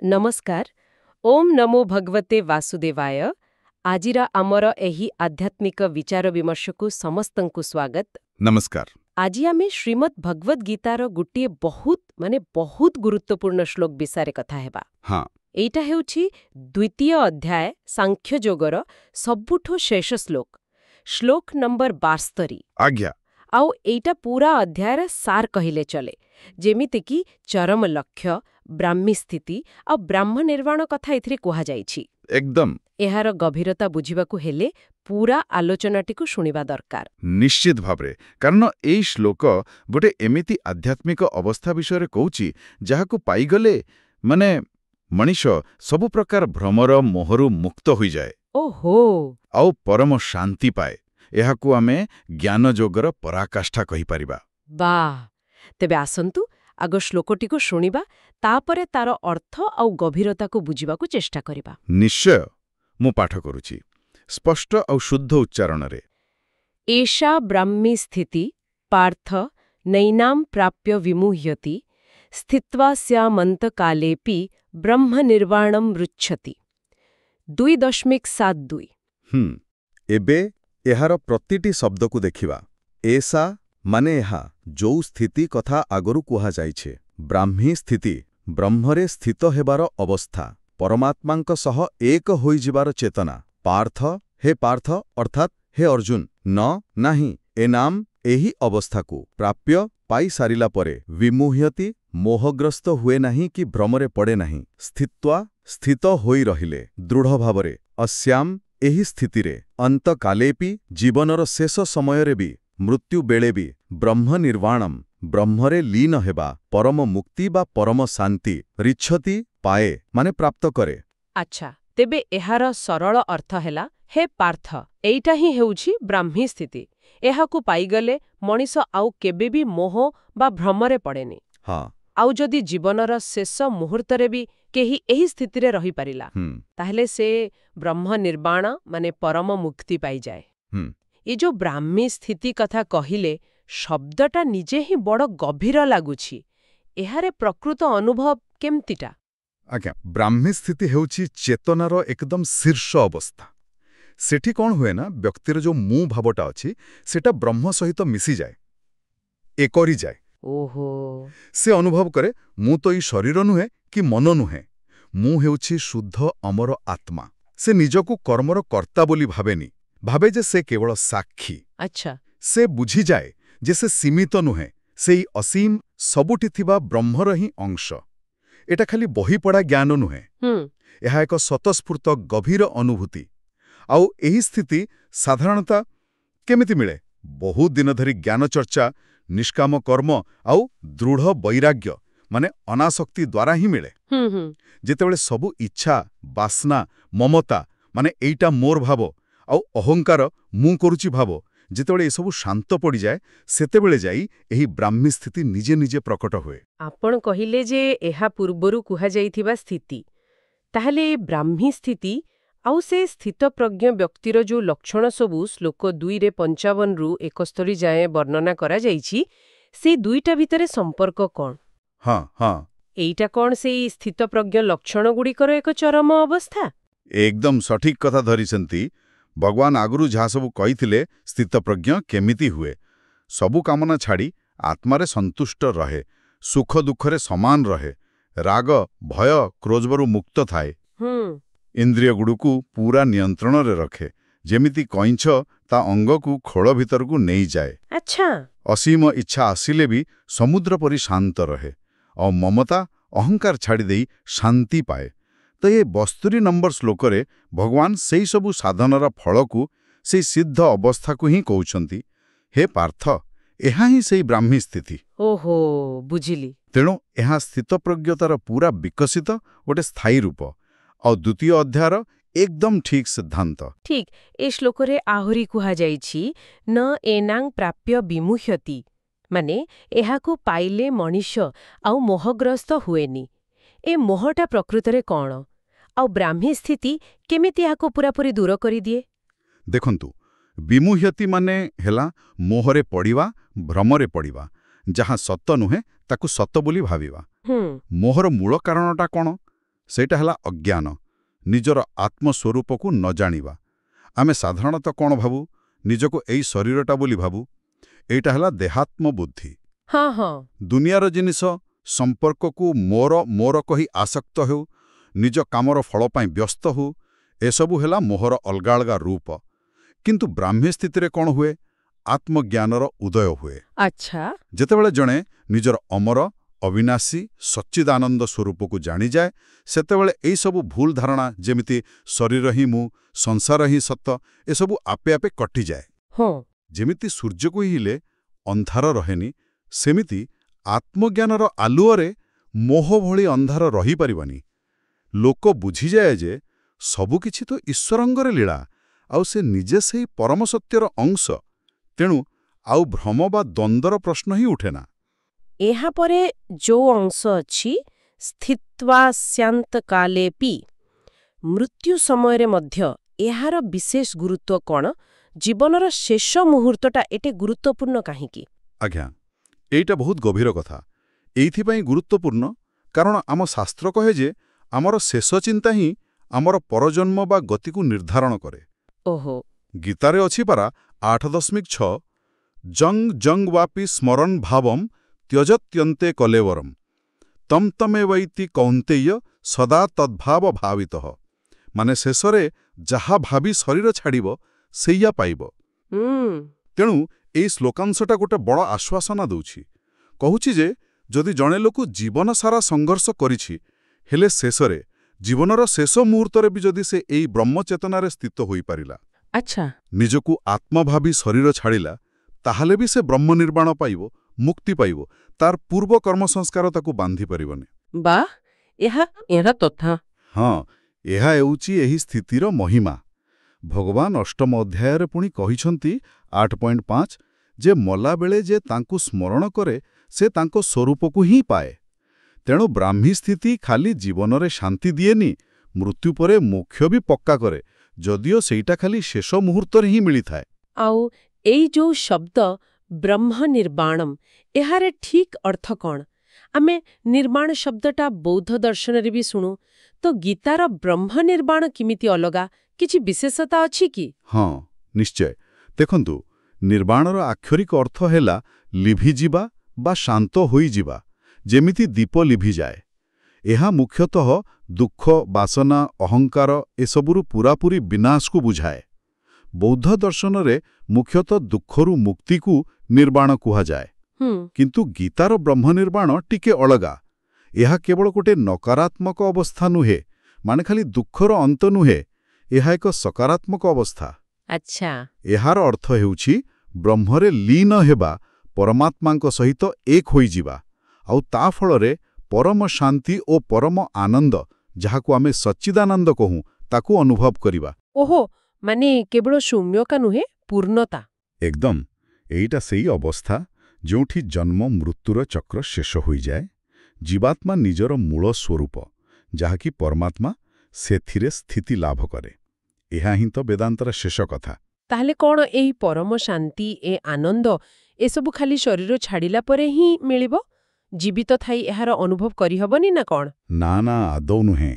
नमस्कार। ओम नमो भगवते वासुदेवाय। आजिरा आमर एही आध्यात्मिक विचार विमर्शकु समस्तंकु स्वागत। नमस्कार। आज आमे श्रीमद् भगवद गीतार गोटिए बहुत गुरुत्वपूर्ण श्लोक विषय कथा हेबा। हाँ, एइटा हेउछि द्वितीय अध्याय सांख्य जोगर सबुठो शेष श्लोक नंबर 72। आज्ञा। आउ एइटा पूरा अध्यायर सार कहिले चले, जेमिति कि चरम लक्ष्य, ब्राह्मी स्थिति आ ब्राह्म निर्वाण कथा एथिरे कुहा जाइछि। एकदम एहार गभीरता बुझिबाकु हेले पूरा आलोचनाटिकु शुणिबा दरकार। निश्चित भाबरे, कारण एई श्लोक गोटे एमिति आध्यात्मिक अवस्था विषय कहूछि जाहाकु पाइगले माने मनीष सबु प्रकार भ्रमर मोहरु मुक्त होई जाए। ओहो। आउ परम शांति पाए। एहाकु आमे ज्ञान जोगर पराकाष्ठा कहि परिबा। वाह, तेबे आसंतु आगो श्लोकटिकु शुणिबा, तापरे तार अर्थ आउ गभीरताकु बुझिबाकु चेष्टा करिबा। निश्चय, मु पाठ करूछि स्पष्ट आउ शुद्ध उच्चारण रे। एषा ब्राह्मी स्थिति पार्थ नैनां प्राप्य विमुह्यति स्थित्वा स्यामन्तकालेऽपि ब्रह्म निर्वाणं रुच्छति। 2.72। एबे एहार प्रतिटी शब्दकु देखिबा। एषा माने एहा जो स्थिति कथा आगरु कुहा जाइछे। ब्राह्मी स्थिति ब्रह्मरे स्थित हेबार अवस्था, परमात्मांक सह एक होई जिबार चेतना। पार्थ हे पार्थ अर्थात हे अर्जुन, न नाही एनाम एही अवस्थाकु प्राप्य पाई सारिला परे विमुह्यति मोहग्रस्त हुए नाही कि भ्रमरे पड़े नाही, स्थित्वा स्थित होई रहिले दृढ़ भावरे, अस्याम एही स्थितिरे, अंतकालेपि जीवनर शेष समयरे भी, मृत्यु बेले भी, ब्रह्म निर्वाणम ब्रह्मरे लीन हेबा, परम मुक्ति बा परम शांति रिच्छति पाए माने प्राप्त करे। अच्छा, तेबे एहार सरल अर्थ हेला हे पार्थ, एइटा ही हेउछि ब्राह्मी स्थिति। एहाकु पाइगले मनीष आउ केबे भी मोह बा भ्रमरे पड़ेनी। हाँ, आउ जदि जीवनर शेष मुहूर्तरे भी केही एही स्थितिरे रही पारिला, ताहले से ब्रह्म निर्वाण माने परम मुक्ति पाई जाए। ये जो ब्राह्मी स्थिति कथा कहिले, शब्दटा निजे ही बड़ गभीर लागुछि। एहारे प्रकृत अनुभव केमतिटा? आज्ञा, ब्राह्मी स्थिति हेउछि चेतनार एकदम शीर्ष अवस्था। सेठी कौन हुए ना, व्यक्तिर जो मु भावटा अछि सेटा ब्रह्म सहित मिसी जाए, एकरी जाए। ओहो। से अनुभव करे मु तो ई शरीर नुहे कि मन नुहे, मु हेउछि शुद्ध अमर आत्मा। से निजकु कर्मर कर्ता बोली भावेनी, भावे जे से केवल साक्षी। अच्छा। से बुझी जाए जे से सीमित नुहे, से असीम सबुठी थिबा ब्रह्मर ही अंश। एटा खाली बही पड़ा ज्ञान नुहे, यह एक स्वतस्फूर्त गभीर अनुभूति। आउ एही स्थिति साधारणता केमिति मिले? बहुत दिन धरी ज्ञान चर्चा, निष्काम कर्म आउ दृढ़ वैराग्य माने अनासक्ति द्वारा ही मिले। जेतेबेले सबु इच्छा, बासना, ममता माने एइटा मोर भाव आउ अहंकार मु करुची भाव जेतेबेले ए सबु शांत पड़ी जाए, सेतेबेले जाई एही ब्राह्मी स्थिति निजे निजे प्रकट हुए। आपण कहिले जे एहा पूर्वरु कुहा जाइथिबा स्थिति, ताहले ब्राह्मी स्थिति आउ से स्थित प्रज्ञ व्यक्तिर जो लक्षण सबु श्लोक 2:55 रु 71 जाए वर्णना करा जाइछि, से दुईटा भितरे संपर्क कौन? हाँ, एइटा कौन से स्थित प्रज्ञ लक्षण गुड़िकर एक चरम अवस्था? एकदम सठिक कथा धरिसंती। भगवान आगुरु जहा सबु कहिथिले स्थित प्रज्ञ केमिति हुए, सबु कामना छाड़ी आत्मारे संतुष्ट रहे, सुख दुखरे समान रहे, राग भय क्रोधबरु मुक्त थाए, इंद्रिय गुड़ुकु पूरा नियंत्रण रे रखे, जेमिति कइंछ ता अंगकु खोल भितरकु नहीं जाए। अच्छा। असीम इच्छा आसिले भी समुद्र परि शांत रहे और ममता अहंकार छाड़ी देई शांति पाए। तो ये 72 नंबर श्लोकरे भगवान सेई सबु साधनर फलकु से सिद्ध अवस्था को ही कहउछंती। हे पार्थ, एहा ही सेई ब्राह्मी स्थिति। ओहो, बुझिली। तेणु एहा स्थित प्रज्ञतार पूरा विकसित गोटे स्थायी रूप और द्वितीय अध्यायर एकदम ठीक सिद्धांत। ठीक, ए श्लोकरे आहुरी कुहा जाइछि न एनां प्राप्य विमुह्यति, माने एहाकु पाइले मनीष आउ मोहग्रस्त हुएनी। ए मोहटा प्रकृतरे कौन आउ ब्राह्मी स्थिति केमिति एहाकु पूरापूरी दूर करि दिए? देखंतु, विमुह्यति माने हेला मोहरे पड़िवा, भ्रमरे पड़िवा, जहाँ सत्य नुहे ताकु सत्य बोली भाविवा। मोहर मूल कारणटा कौन? ସେଇଟା ହେଲା ଅଜ୍ଞାନ, ନିଜର ଆତ୍ମସ୍ୱରୂପକୁ ନ ଜାଣିବା। ଆମେ ସାଧାରଣତଃ କ'ଣ ଭାବୁ? ନିଜକୁ ଏଇ ଶରୀରଟା ବୋଲି ଭାବୁ। ଏଇଟା ହେଲା ଦେହାତ୍ମ ବୁଦ୍ଧି। ହଁ ହଁ ଦୁନିଆର ଜିନିଷ, ସମ୍ପର୍କକୁ ମୋର ମୋର କହି ଆସକ୍ତ ହେଉ, ନିଜ କାମର ଫଳ ପାଇଁ ବ୍ୟସ୍ତ ହେଉ, ଏସବୁ ହେଲା ମୋହର ଅଲଗା ଅଲଗା ରୂପ। କିନ୍ତୁ ବ୍ରାହ୍ମୀ ସ୍ଥିତିରେ କ'ଣ ହୁଏ? ଆତ୍ମଜ୍ଞାନର ଉଦୟ ହୁଏ। ଆଚ୍ଛା ଯେତେବେଳେ ଜଣେ ନିଜର ଅମର, ଅବିନାଶୀ, ସଚ୍ଚିଦାନନ୍ଦ ସ୍ୱରୂପକୁ ଜାଣିଯାଏ, ସେତେବେଳେ ଏଇସବୁ ଭୁଲ ଧାରଣା, ଯେମିତି ଶରୀର ହିଁ ମୁଁ, ସଂସାର ହିଁ ସତ, ଏସବୁ ଆପେ ଆପେ କଟିଯାଏ। ହଁ ଯେମିତି ସୂର୍ଯ୍ୟକୁ ହିଲେ ଅନ୍ଧାର ରହେନି, ସେମିତି ଆତ୍ମଜ୍ଞାନର ଆଲୁଅରେ ମୋହ ଭଳି ଅନ୍ଧାର ରହିପାରିବନି। ଲୋକ ବୁଝିଯାଏ ଯେ ସବୁକିଛି ତ ଈଶ୍ୱରଙ୍କର ଲୀଳା, ଆଉ ସେ ନିଜେ ସେହି ପରମ ସତ୍ୟର ଅଂଶ। ତେଣୁ ଆଉ ଭ୍ରମ ବା ଦ୍ୱନ୍ଦ୍ୱର ପ୍ରଶ୍ନ ହିଁ ଉଠେନା। ଏହାପରେ ଯୋଉ ଅଂଶ ଅଛି, ସ୍ଥିତ୍ୱା ସ୍ୟାନ୍ତକାଲେପି, ମୃତ୍ୟୁ ସମୟରେ ମଧ୍ୟ ଏହାର ବିଶେଷ ଗୁରୁତ୍ୱ କ'ଣ? ଜୀବନର ଶେଷ ମୁହୂର୍ତ୍ତଟା ଏତେ ଗୁରୁତ୍ୱପୂର୍ଣ୍ଣ କାହିଁକି? ଆଜ୍ଞା, ଏଇଟା ବହୁତ ଗଭୀର କଥା। ଏଇଥିପାଇଁ ଗୁରୁତ୍ୱପୂର୍ଣ୍ଣ କାରଣ ଆମ ଶାସ୍ତ୍ର କହେ ଯେ ଆମର ଶେଷ ଚିନ୍ତା ହିଁ ଆମର ପରଜନ୍ମ ବା ଗତିକୁ ନିର୍ଦ୍ଧାରଣ କରେ। ଓହୋ ଗୀତାରେ ଅଛି ପାରା 8.6, ଜଙ୍ଗ ଜଙ୍ଗ ବାପି ସ୍ମରନ୍ ଭାବମ୍ ତ୍ୟଜତ୍ୟନ୍ତେ କଲେବରମ୍ ତମ୍ ତମେବୈତି କୌନ୍ତେୟ ସଦା ତଦ୍ଭାବ ଭାବିତଃ। ମାନେ ଶେଷରେ ଯାହା ଭାବି ଶରୀର ଛାଡ଼ିବ, ସେଇଆ ପାଇବ। ତେଣୁ ଏଇ ଶ୍ଲୋକାଂଶଟା ଗୋଟେ ବଡ଼ ଆଶ୍ୱାସନା ଦେଉଛି। କହୁଛି ଯେ ଯଦି ଜଣେ ଲୋକ ଜୀବନ ସାରା ସଂଘର୍ଷ କରିଛି, ହେଲେ ଶେଷରେ, ଜୀବନର ଶେଷ ମୁହୂର୍ତ୍ତରେ ବି ଯଦି ସେ ଏଇ ବ୍ରହ୍ମଚେତନାରେ ସ୍ଥିତ ହୋଇପାରିଲା, ଆଚ୍ଛା ନିଜକୁ ଆତ୍ମା ଭାବି ଶରୀର ଛାଡ଼ିଲା, ତାହେଲେ ବି ସେ ବ୍ରହ୍ମ ନିର୍ବାଣ ପାଇବ, ମୁକ୍ତି ପାଇବ। ତାର ପୂର୍ବ କର୍ମ ସଂସ୍କାର ତାକୁ ବାନ୍ଧି ପାରିବନି। ବା ଏହା ତଥା ହଁ, ଏହା ହେଉଛି ଏହି ସ୍ଥିତିର ମହିମା। ଭଗବାନ ଅଷ୍ଟମ ଅଧ୍ୟାୟରେ ପୁଣି କହିଛନ୍ତି 8.5 ଯେ ମଲାବେଳେ ଯେ ତାଙ୍କୁ ସ୍ମରଣ କରେ, ସେ ତାଙ୍କ ସ୍ୱରୂପକୁ ହିଁ ପାଏ। ତେଣୁ ବ୍ରାହ୍ମୀ ସ୍ଥିତି ଖାଲି ଜୀବନରେ ଶାନ୍ତି ଦିଏନି, ମୃତ୍ୟୁ ପରେ ମୋକ୍ଷ ବି ପକ୍କା କରେ, ଯଦିଓ ସେଇଟା ଖାଲି ଶେଷ ମୁହୂର୍ତ୍ତରେ ହିଁ ମିଳିଥାଏ। ଆଉ ଏଇ ଯୋଉ ଶବ୍ଦ ବ୍ରହ୍ମ ନିର୍ବାଣମ୍, ଏହାର ଠିକ୍ ଅର୍ଥ କ'ଣ? ଆମେ ନିର୍ବାଣ ଶବ୍ଦଟା ବୌଦ୍ଧ ଦର୍ଶନରେ ବି ଶୁଣୁ, ତ ଗୀତାର ବ୍ରହ୍ମ ନିର୍ବାଣ କିମିତି ଅଲଗା? କିଛି ବିଶେଷତା ଅଛି କି? ହଁ, ନିଶ୍ଚୟ। ଦେଖନ୍ତୁ, ନିର୍ବାଣର ଆକ୍ଷରିକ ଅର୍ଥ ହେଲା ଲିଭିଯିବା ବା ଶାନ୍ତ ହୋଇଯିବା, ଯେମିତି ଦୀପ ଲିଭିଯାଏ। ଏହା ମୁଖ୍ୟତଃ ଦୁଃଖ, ବାସନା, ଅହଙ୍କାର ଏସବୁରୁ ପୂରାପୂରି ବିନାଶକୁ ବୁଝାଏ। ବୌଦ୍ଧ ଦର୍ଶନରେ ମୁଖ୍ୟତଃ ଦୁଃଖରୁ ମୁକ୍ତିକୁ ନିର୍ବାଣ କୁହାଯାଏ। କିନ୍ତୁ ଗୀତାର ବ୍ରହ୍ମ ନିର୍ବାଣ ଟିକେ ଅଲଗା। ଏହା କେବଳ ଗୋଟେ ନକାରାତ୍ମକ ଅବସ୍ଥା ନୁହେଁ, ମାନେ ଖାଲି ଦୁଃଖର ଅନ୍ତ ନୁହେଁ, ଏହା ଏକ ସକାରାତ୍ମକ ଅବସ୍ଥା। ଆଚ୍ଛା ଏହାର ଅର୍ଥ ହେଉଛି ବ୍ରହ୍ମରେ ଲୀନ ହେବା, ପରମାତ୍ମାଙ୍କ ସହିତ ଏକ ହୋଇଯିବା, ଆଉ ତା ଫଳରେ ପରମ ଶାନ୍ତି ଓ ପରମ ଆନନ୍ଦ, ଯାହାକୁ ଆମେ ସଚ୍ଚିଦାନନ୍ଦ କହୁଁ, ତାକୁ ଅନୁଭବ କରିବା। ଓହୋ, ମାନେ କେବଳ ଶୂନ୍ୟକା ନୁହେଁ, ପୂର୍ଣ୍ଣତା। ଏକଦମ୍। ଏଇଟା ସେଇ ଅବସ୍ଥା ଯେଉଁଠି ଜନ୍ମ ମୃତ୍ୟୁର ଚକ୍ର ଶେଷ ହୋଇଯାଏ, ଜୀବାତ୍ମା ନିଜର ମୂଳ ସ୍ୱରୂପ, ଯାହାକି ପରମାତ୍ମା, ସେଥିରେ ସ୍ଥିତି ଲାଭ କରେ। ଏହା ହିଁ ତ ବେଦାନ୍ତର ଶେଷ କଥା। ତାହେଲେ କ'ଣ ଏହି ପରମ ଶାନ୍ତି, ଏ ଆନନ୍ଦ, ଏସବୁ ଖାଲି ଶରୀର ଛାଡ଼ିଲା ପରେ ହିଁ ମିଳିବ? ଜୀବିତ ଥାଇ ଏହାର ଅନୁଭବ କରିହେବନି ନା କ'ଣ? ନା ନା, ଆଦୌ ନୁହେଁ।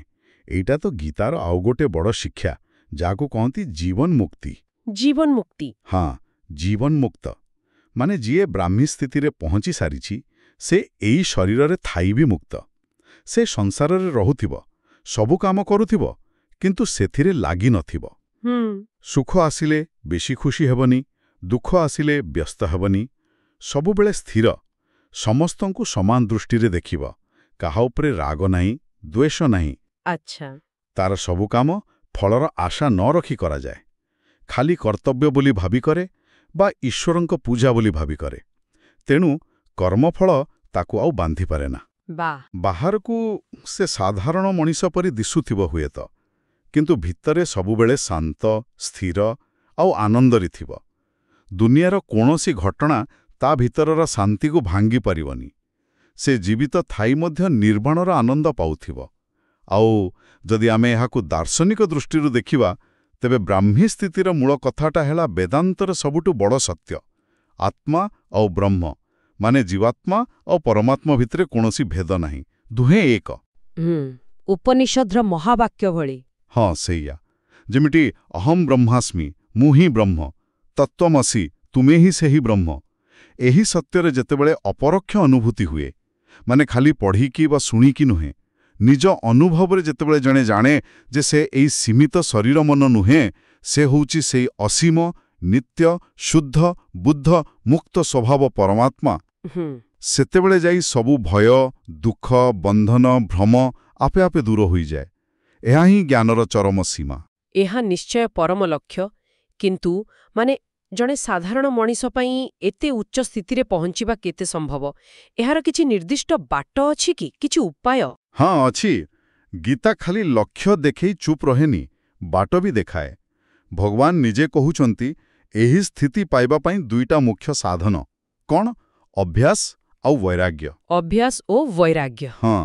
ଏଇଟା ତ ଗୀତାର ଆଉ ଗୋଟେ ବଡ଼ ଶିକ୍ଷା, ଯାହାକୁ କହନ୍ତି ଜୀବନ ମୁକ୍ତି। ଜୀବନ ମୁକ୍ତି? ହଁ, ଜୀବନ ମୁକ୍ତ ମାନେ ଯିଏ ବ୍ରାହ୍ମୀ ସ୍ଥିତିରେ ପହଞ୍ଚି ସାରିଛି, ସେ ଏଇ ଶରୀରରେ ଥାଇ ବି ମୁକ୍ତ। ସେ ସଂସାରରେ ରହୁଥିବ, ସବୁ କାମ କରୁଥିବ, କିନ୍ତୁ ସେଥିରେ ଲାଗି ନଥିବ। ସୁଖ ଆସିଲେ ବେଶୀ ଖୁସି ହେବନି, ଦୁଃଖ ଆସିଲେ ବ୍ୟସ୍ତ ହେବନି, ସବୁବେଳେ ସ୍ଥିର, ସମସ୍ତଙ୍କୁ ସମାନ ଦୃଷ୍ଟିରେ ଦେଖିବ, କାହା ଉପରେ ରାଗ ନାହିଁ, ଦ୍ୱେଷ ନାହିଁ। ଆଚ୍ଛା। ତାର ସବୁ କାମ ଫଳର ଆଶା ନ ରଖି କରାଯାଏ। ଖାଲି କର୍ତ୍ତବ୍ୟ ବୋଲି ଭାବି କରେ ବା ଈଶ୍ୱରଙ୍କ ପୂଜା ବୋଲି ଭାବି କରେ। ତେଣୁ କର୍ମଫଳ ତାକୁ ଆଉ ବାନ୍ଧିପାରେ ନା। ବାହାରକୁ ସେ ସାଧାରଣ ମଣିଷ ପରି ଦିଶୁଥିବ ହୁଏତ, କିନ୍ତୁ ଭିତରେ ସବୁବେଳେ ଶାନ୍ତ, ସ୍ଥିର ଆଉ ଆନନ୍ଦରେ ଥିବ। ଦୁନିଆର କୌଣସି ଘଟଣା ତା ଭିତରର ଶାନ୍ତିକୁ ଭାଙ୍ଗି ପାରିବନି। ସେ ଜୀବିତ ଥାଇ ମଧ୍ୟ ନିର୍ବାଣର ଆନନ୍ଦ ପାଉଥିବ। ଆଉ ଯଦି ଆମେ ଏହାକୁ ଦାର୍ଶନିକ ଦୃଷ୍ଟିରୁ ଦେଖିବା, ତେବେ ବ୍ରାହ୍ମୀ ସ୍ଥିତିର ମୂଳ କଥାଟା ହେଲା ବେଦାନ୍ତର ସବୁଠୁ ବଡ଼ ସତ୍ୟ। ଆତ୍ମା ଆଉ ବ୍ରହ୍ମ, ମାନେ ଜୀବାତ୍ମା ଆଉ ପରମାତ୍ମା ଭିତରେ କୌଣସି ଭେଦ ନାହିଁ, ଦୁହେଁ ଏକ। ଉପନିଷଦର ମହାବାକ୍ୟ ଭଳି। ହଁ ସେଇଆ, ଯେମିତି ଅହମ୍ ବ୍ରହ୍ମାସ୍ମି, ମୁଁ ହିଁ ବ୍ରହ୍ମ, ତତ୍ତ୍ୱମସି, ତୁମେ ହିଁ ସେହି ବ୍ରହ୍ମ। ଏହି ସତ୍ୟରେ ଯେତେବେଳେ ଅପରୋକ୍ଷ ଅନୁଭୂତି ହୁଏ, ମାନେ ଖାଲି ପଢ଼ିକି ବା ଶୁଣିକି ନୁହେଁ, ନିଜ ଅନୁଭବରେ ଯେତେବେଳେ ଜଣେ ଜାଣେ ଯେ ସେ ଏଇ ସୀମିତ ଶରୀର ମନ ନୁହେଁ, ସେ ହେଉଛି ସେଇ ଅସୀମ, ନିତ୍ୟ, ଶୁଦ୍ଧ, ବୁଦ୍ଧ, ମୁକ୍ତ ସ୍ୱଭାବ ପରମାତ୍ମା, ସେତେବେଳେ ଯାଇ ସବୁ ଭୟ, ଦୁଃଖ, ବନ୍ଧନ, ଭ୍ରମ ଆପେ ଆପେ ଦୂର ହୋଇଯାଏ। ଏହା ହିଁ ଜ୍ଞାନର ଚରମ ସୀମା। ଏହା ନିଶ୍ଚୟ ପରମ ଲକ୍ଷ୍ୟ, କିନ୍ତୁ ଜଣେ ସାଧାରଣ ମଣିଷ ପାଇଁ ଏତେ ଉଚ୍ଚ ସ୍ଥିତିରେ ପହଞ୍ଚିବା କେତେ ସମ୍ଭବ? ଏହାର କିଛି ନିର୍ଦ୍ଦିଷ୍ଟ ବାଟ ଅଛି କି, କିଛି ଉପାୟ? ହଁ ଅଛି। ଗୀତା ଖାଲି ଲକ୍ଷ୍ୟ ଦେଖେଇ ଚୁପ୍ ରହେନି, ବାଟ ବି ଦେଖାଏ। ଭଗବାନ ନିଜେ କହୁଛନ୍ତି ଏହି ସ୍ଥିତି ପାଇବା ପାଇଁ ଦୁଇଟା ମୁଖ୍ୟ ସାଧନ। କ'ଣ? ଅଭ୍ୟାସ ଆଉ ବୈରାଗ୍ୟ। ଅଭ୍ୟାସ ଓ ବୈରାଗ୍ୟ। ହଁ,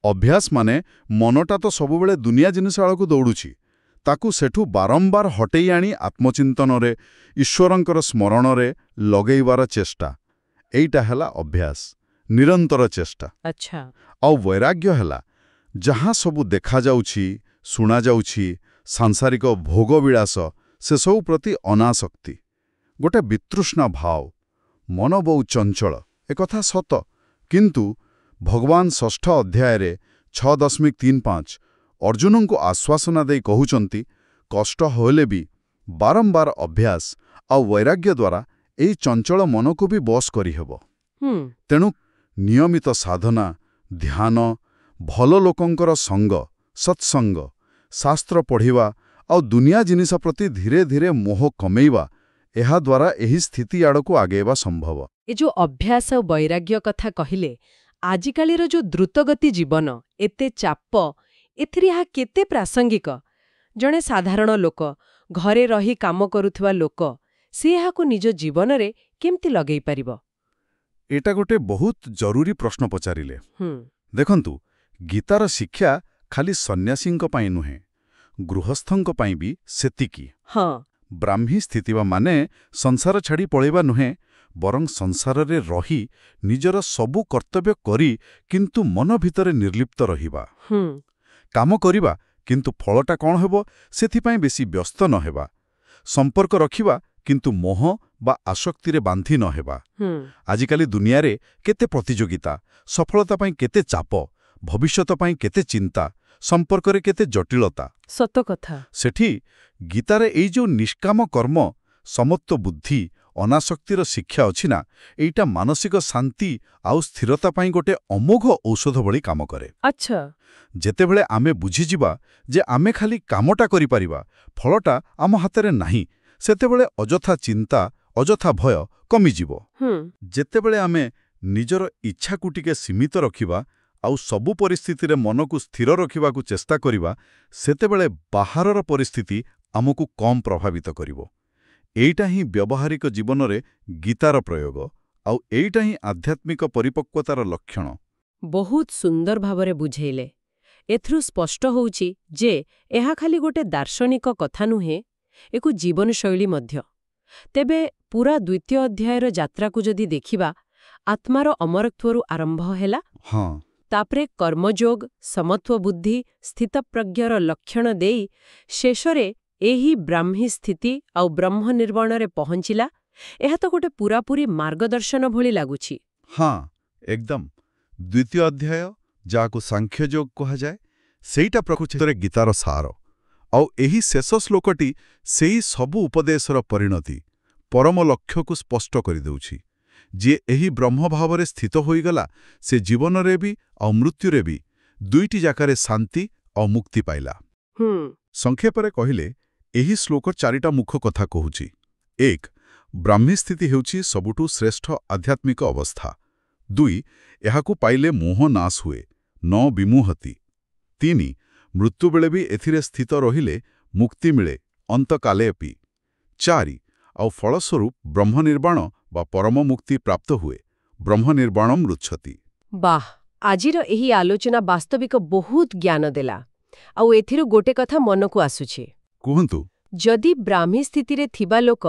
ଅଭ୍ୟାସ ମାନେ ମନଟା ତ ସବୁବେଳେ ଦୁନିଆ ଜିନିଷ ଆଡ଼କୁ ଦୌଡ଼ୁଛି, ତାକୁ ସେଠୁ ବାରମ୍ବାର ହଟେଇ ଆଣି ଆତ୍ମଚିନ୍ତନରେ, ଈଶ୍ୱରଙ୍କର ସ୍ମରଣରେ ଲଗେଇବାର ଚେଷ୍ଟା। ଏଇଟା ହେଲା ଅଭ୍ୟାସ, ନିରନ୍ତର ଚେଷ୍ଟା। ଆଚ୍ଛା। ଆଉ ବୈରାଗ୍ୟ ହେଲା ଯାହା ସବୁ ଦେଖାଯାଉଛି, ଶୁଣାଯାଉଛି, ସାଂସାରିକ ଭୋଗବିଳାସ, ସେସବୁ ପ୍ରତି ଅନାସକ୍ତି। ଗୋଟେ ବିତୃଷ୍ଣା ଭାବ, ମନ ବହୁ ଚଞ୍ଚଳ, ଏକଥା ସତ। କିନ୍ତୁ ଭଗବାନ 6ଠ ଅଧ୍ୟାୟରେ 6.35 ଅର୍ଜୁନଙ୍କୁ ଆଶ୍ୱାସନା ଦେଇ କହୁଛନ୍ତି, କଷ୍ଟ ହେଲେ ବି ବାରମ୍ବାର ଅଭ୍ୟାସ ଆଉ ବୈରାଗ୍ୟ ଦ୍ୱାରା ଏଇ ଚଞ୍ଚଳ ମନକୁ ବି ବଶ କରିହେବ। ତେଣୁ ନିୟମିତ ସାଧନା, ଧ୍ୟାନ, ଭଲ ଲୋକଙ୍କର ସଙ୍ଗ, ସତ୍ସଙ୍ଗ, ଶାସ୍ତ୍ର ପଢ଼ିବା ଆଉ ଦୁନିଆ ଜିନିଷ ପ୍ରତି ଧୀରେ ଧୀରେ ମୋହ କମେଇବା, ଏହାଦ୍ୱାରା ଏହି ସ୍ଥିତି ଆଡ଼କୁ ଆଗେଇବା ସମ୍ଭବ। ଏ ଯୋଉ ଅଭ୍ୟାସ ଆଉ ବୈରାଗ୍ୟ କଥା କହିଲେ, ଆଜିକାଲିର ଯୋଉ ଦ୍ରୁତଗତି ଜୀବନ, ଏତେ ଚାପ, ଏଥିରେ ଏହା କେତେ ପ୍ରାସଙ୍ଗିକ? ଜଣେ ସାଧାରଣ ଲୋକ, ଘରେ ରହି କାମ କରୁଥିବା ଲୋକ, ସେ ଏହାକୁ ନିଜ ଜୀବନରେ କେମିତି ଲଗେଇ ପାରିବ? ଏଇଟା ଗୋଟେ ବହୁତ ଜରୁରୀ ପ୍ରଶ୍ନ ପଚାରିଲେ। ଦେଖନ୍ତୁ, ଗୀତାର ଶିକ୍ଷା ଖାଲି ସନ୍ନ୍ୟାସୀଙ୍କ ପାଇଁ ନୁହେଁ, ଗୃହସ୍ଥଙ୍କ ପାଇଁ ବି ସେତିକି। ହଁ। ବ୍ରାହ୍ମୀ ସ୍ଥିତି ମାନେ ସଂସାର ଛାଡ଼ି ପଳେଇବା ନୁହେଁ, ବରଂ ସଂସାରରେ ରହି ନିଜର ସବୁ କର୍ତ୍ତବ୍ୟ କରି କିନ୍ତୁ ମନ ଭିତରେ ନିର୍ଲିପ୍ତ ରହିବା। କାମ କରିବା, କିନ୍ତୁ ଫଳଟା କ'ଣ ହେବ ସେଥିପାଇଁ ବେଶୀ ବ୍ୟସ୍ତ ନ ହେବା। ସମ୍ପର୍କ ରଖିବା, କିନ୍ତୁ ମୋହ ବା ଆସକ୍ତିରେ ବାନ୍ଧି ନ ହେବା। ଆଜିକାଲି ଦୁନିଆରେ କେତେ ପ୍ରତିଯୋଗିତା, ସଫଳତା ପାଇଁ କେତେ ଚାପ, ଭବିଷ୍ୟତ ପାଇଁ କେତେ ଚିନ୍ତା, ସମ୍ପର୍କରେ କେତେ ଜଟିଳତା। ସତ କଥା। ସେଠି ଗୀତାରେ ଏଇ ଯୋଉ ନିଷ୍କାମ କର୍ମ, ସମତ୍ୱ ବୁଦ୍ଧି, ଅନାସକ୍ତିର ଶିକ୍ଷା ଅଛି ନା, ଏଇଟା ମାନସିକ ଶାନ୍ତି ଆଉ ସ୍ଥିରତା ପାଇଁ ଗୋଟେ ଅମୋଘ ଔଷଧ ଭଳି କାମ କରେ। ଆଚ୍ଛା। ଯେତେବେଳେ ଆମେ ବୁଝିଯିବା ଯେ ଆମେ ଖାଲି କାମଟା କରିପାରିବା, ଫଳଟା ଆମ ହାତରେ ନାହିଁ, ସେତେବେଳେ ଅଯଥା ଚିନ୍ତା, ଅଯଥା ଭୟ କମିଯିବ। ଯେତେବେଳେ ଆମେ ନିଜର ଇଚ୍ଛାକୁ ଟିକେ ସୀମିତ ରଖିବା ଆଉ ସବୁ ପରିସ୍ଥିତିରେ ମନକୁ ସ୍ଥିର ରଖିବାକୁ ଚେଷ୍ଟା କରିବା, ସେତେବେଳେ ବାହାରର ପରିସ୍ଥିତି ଆମକୁ କମ୍ ପ୍ରଭାବିତ କରିବ। ଏଇଟା ହିଁ ବ୍ୟବହାରିକ ଜୀବନରେ ଗୀତାର ପ୍ରୟୋଗ, ଆଉ ଏଇଟା ହିଁ ଆଧ୍ୟାତ୍ମିକ ପରିପକ୍ୱତାର ଲକ୍ଷଣ। ବହୁତ ସୁନ୍ଦର ଭାବରେ ବୁଝେଇଲେ। ଏଥିରୁ ସ୍ପଷ୍ଟ ହେଉଛି ଯେ ଏହା ଖାଲି ଗୋଟେ ଦାର୍ଶନିକ କଥା ନୁହେଁ, ଏକ ଜୀବନଶୈଳୀ ମଧ୍ୟ। ତେବେ ପୁରା ଦ୍ୱିତୀୟ ଅଧ୍ୟାୟର ଯାତ୍ରାକୁ ଯଦି ଦେଖିବା, ଆତ୍ମାର ଅମରତ୍ୱରୁ ଆରମ୍ଭ ହେଲା। ହଁ। ତାପରେ କର୍ମଯୋଗ, ସମତ୍ୱ ବୁଦ୍ଧି, ସ୍ଥିତପ୍ରଜ୍ଞର ଲକ୍ଷଣ ଦେଇ ଶେଷରେ ଏହି ବ୍ରାହ୍ମୀ ସ୍ଥିତି ଆଉ ବ୍ରହ୍ମ ନିର୍ବାଣରେ ପହଞ୍ଚିଲା। ଏହା ତ ଗୋଟେ ପୁରାପୁରି ମାର୍ଗଦର୍ଶନ ଭଳି ଲାଗୁଛି। ହଁ, ଏକଦମ। ଦ୍ୱିତୀୟ ଅଧ୍ୟାୟ, ଯାହାକୁ ସାଂଖ୍ୟଯୋଗ କୁହାଯାଏ, ସେଇଟା ପ୍ରକୃତରେ ଗୀତାର ସାର। ଆଉ ଏହି ଶେଷ ଶ୍ଲୋକଟି ସେଇ ସବୁ ଉପଦେଶର ପରିଣତି, ପରମ ଲକ୍ଷ୍ୟକୁ ସ୍ପଷ୍ଟ କରିଦେଉଛି। ଯିଏ ଏହି ବ୍ରହ୍ମଭାବରେ ସ୍ଥିତ ହୋଇଗଲା, ସେ ଜୀବନରେ ବି ଆଉ ମୃତ୍ୟୁରେ ବି ଦୁଇଟି ଜାଗାରେ ଶାନ୍ତି ଆଉ ମୁକ୍ତି ପାଇଲା। ସଂକ୍ଷେପରେ କହିଲେ, ଏହି ଶ୍ଲୋକ 4ଟା ମୁଖ୍ୟ କଥା କହୁଛି। 1. ବ୍ରାହ୍ମୀ ସ୍ଥିତି ହେଉଛି ସବୁଠୁ ଶ୍ରେଷ୍ଠ ଆଧ୍ୟାତ୍ମିକ ଅବସ୍ଥା। 2. ଏହାକୁ ପାଇଲେ ମୋହ ନାଶ ହୁଏ, ନ ବିମୁହତି। 3. ମୃତ୍ୟୁବେଳେ ବି ଏଥିରେ ସ୍ଥିତ ରହିଲେ ମୁକ୍ତି ମିଳେ, ଅନ୍ତକାଲେ ଅପି। 4. ଆଉ ଫଳସ୍ୱରୂପ ବ୍ରହ୍ମନିର୍ବାଣ ବା ପରମ ମୁକ୍ତି ପ୍ରାପ୍ତ ହୁଏ, ବ୍ରହ୍ମନିର୍ବାଣଂ ମୃଚ୍ଛତି। ବାଃ, ଆଜିର ଏହି ଆଲୋଚନା ବାସ୍ତବିକ ବହୁତ ଜ୍ଞାନ ଦେଲା। ଆଉ ଏଥିରୁ ଗୋଟେ କଥା ମନକୁ ଆସୁଛି। କୁହନ୍ତୁ। जदि ब्राह्मी स्थिति रे थिबा लोक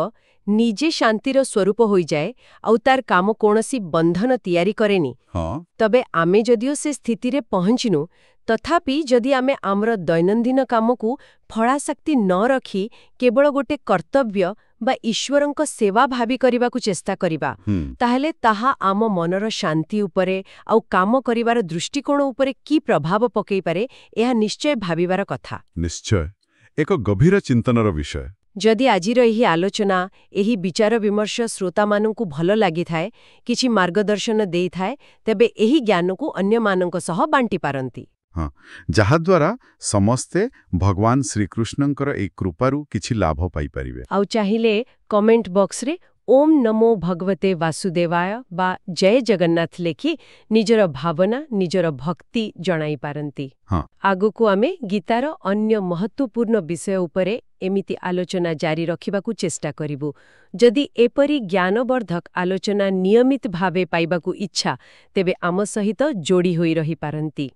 निजे शांतिर स्वरूप होई जाए आउ तार काम कोनसी बंधन तैयारी करेनी हाँ तबे आमे जदिओ से स्थिति रे पहुंचिनु तथापि जदि आमे आमर दैनंदिन कामकू फलाशक्ति न रखी केवल गोटे कर्तव्य बा ईश्वरंक सेवा भावी करबाकू चेष्टा करिबा ताहेले ताहा आम मनर शांति उपरे आउ काम करिवार दृष्टिकोण उपरे की प्रभाव पकई पारे एहा निश्चय भाबिबार कथा। निश्चय एक गभीर चिंतनर विषय। जदि आजिर एही आलोचना एही विचार विमर्श श्रोतामानंकु भल लागिथाए किछि मार्गदर्शन देइथाए तेबे एही ज्ञानकु अन्यमानंक सह बांटी पारंती। हाँ जहाद्वारा समस्ते भगवान श्रीकृष्णंकर एक कृपारू किछि लाभ पाई परिबे। आउ चाहिले कमेंट बॉक्स रे ओम नमो भगवते वासुदेवाय बा जय जगन्नाथ लेखि निजर भावना निजर भक्ति जणाई पारंती। हाँ आगुकु आमे गीतार अन्य महत्वपूर्ण विषय उपरे एमिति आलोचना जारी रखिबाकू चेष्टा करिबु। जदि एपरी ज्ञानवर्धक आलोचना नियमित भावे पाइबाकू इच्छा तेबे आम सहित जोड़ी होई रही पारंती।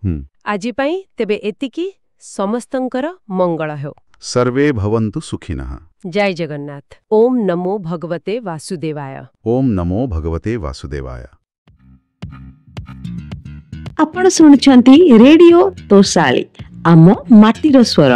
आजि पई तेबे एतिकी समस्तंकर मंगल हो। सर्वे भवन्तु सुखिनः। जय जगन्नाथ। ओम नमो भगवते वासुदेवाय। ओम नमो भगवते वासुदेवाय। आपण सुनुछंती रेडियो तोसाली आम माटीर स्वर।